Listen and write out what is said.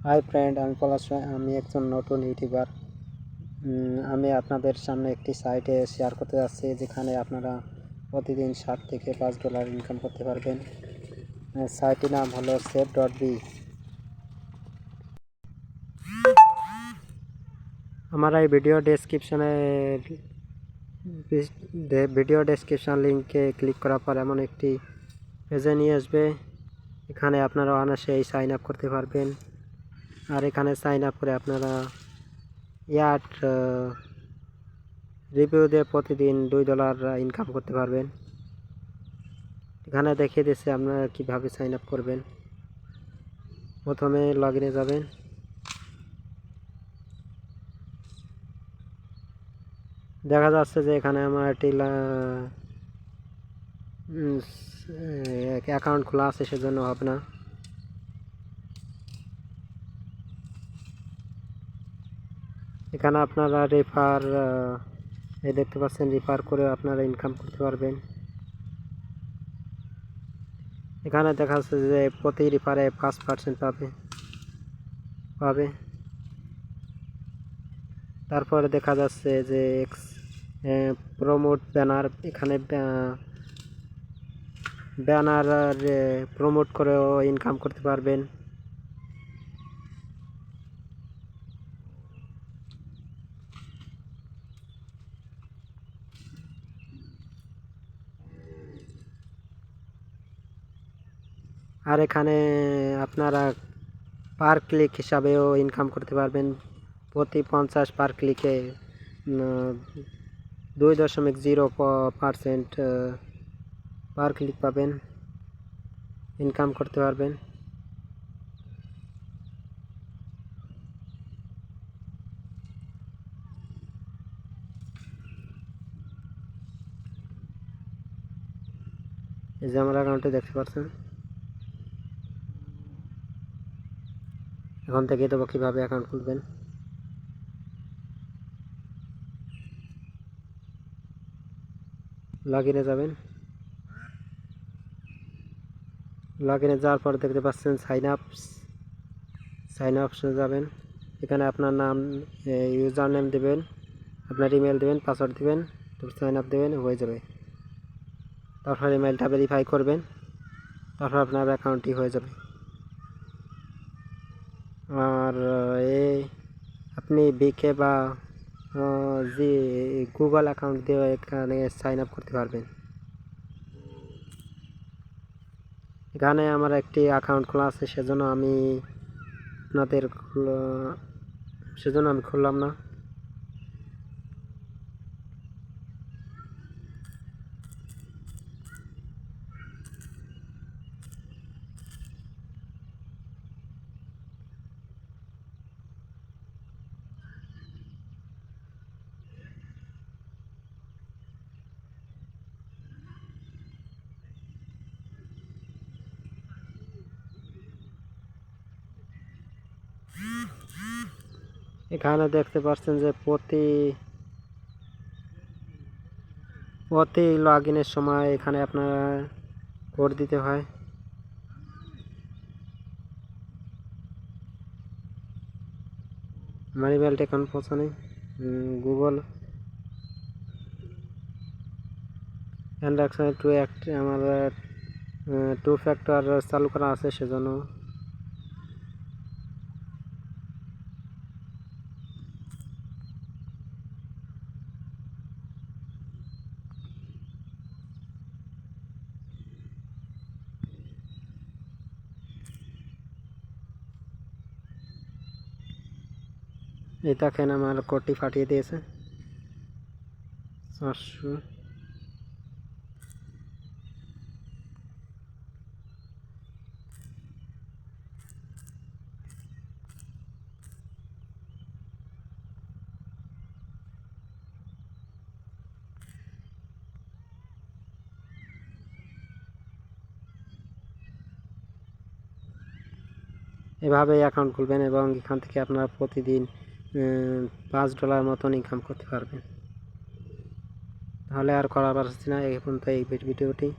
Hi friend, আমি পলাশ রয়। আমি একজন নতুন ইউটিউবার। আমি আপনাদের সামনে একটি সাইটে শেয়ার করতে যাচ্ছি যেখানে আপনারা প্রতিদিন $7 থেকে $5 ইনকাম করতে পারবেন। সাইটটির নাম হলো save.b। আমার এই ভিডিও ডেসক্রিপশন লিঙ্কে ক্লিক করার পর এমন একটি পেজে নিয়ে আসবে। এখানে আপনারা অনায়াসেই সাইন আপ করতে পারবেন। আর এখানে সাইন আপ করে আপনারা রিভিউ দিয়ে প্রতিদিন $2 ইনকাম করতে পারবেন। এখানে দেখিয়ে দিচ্ছে আপনারা কিভাবে সাইন আপ করবেন। প্রথমে লগ ইনে যাবেন। দেখা যাচ্ছে যে এখানে আমার একটি অ্যাকাউন্ট খোলা আছে, সেজন্য হবে না। এখানে আপনারা দেখতে পাচ্ছেন, রেফার করে আপনারা ইনকাম করতে পারবেন। এখানে দেখা যাচ্ছে যে প্রতি রেফারে 5% পাবে। তারপরে দেখা যাচ্ছে যে প্রমোট ব্যানার, এখানে ব্যানার প্রমোট করেও ইনকাম করতে পারবেন। আর এখানে আপনারা পার ক্লিক হিসাবেও ইনকাম করতে পারবেন। প্রতি 50 পার ক্লিকে 2.0% পার ক্লিক পাবেন, ইনকাম করতে পারবেন। এই যে আমার অ্যাকাউন্টে দেখতে পাচ্ছেন। এখন থেকে দেবো কীভাবে অ্যাকাউন্ট খুলবেন। লগ ইনে যাবেন। লগ ইনে যাওয়ার পর দেখতে পাচ্ছেন সাইন আপসে যাবেন। এখানে আপনার নাম, ইউজার নেম দেবেন, আপনার ইমেল দেবেন, পাসওয়ার্ড দেবেন, তারপর সাইন আপ দেবেন, হয়ে যাবে। তারপর ইমেলটা ভেরিফাই করবেন, তারপর আপনার অ্যাকাউন্টটি হয়ে যাবে। আর আপনি বিকে বা গুগল অ্যাকাউন্ট দিয়ে এখানে সাইন আপ করতে পারবেন। এখানে আমার একটি অ্যাকাউন্ট খোলা আছে, সেজন্য আমি খুললাম না। এখানে দেখতে পাচ্ছেন যে প্রতি লগ ইনের সময় এখানে আপনারা কোড দিতে হয়। আমার ইমেলটা এখন পৌঁছানি। গুগল ট্রানজাকশন আমার 2 ফ্যাক্টর চালু করা আছে, সেজন্য এই দেখেন আমার কোডটি পাঠিয়ে দিয়েছে 400। এভাবে অ্যাকাউন্ট খুলবেন এবং এখান থেকে আপনারা প্রতিদিন $5 মতন ইনকাম করতে পারবেন। তাহলে আর করা পারছি না, এই পর্যন্ত এই ভিডিওটি।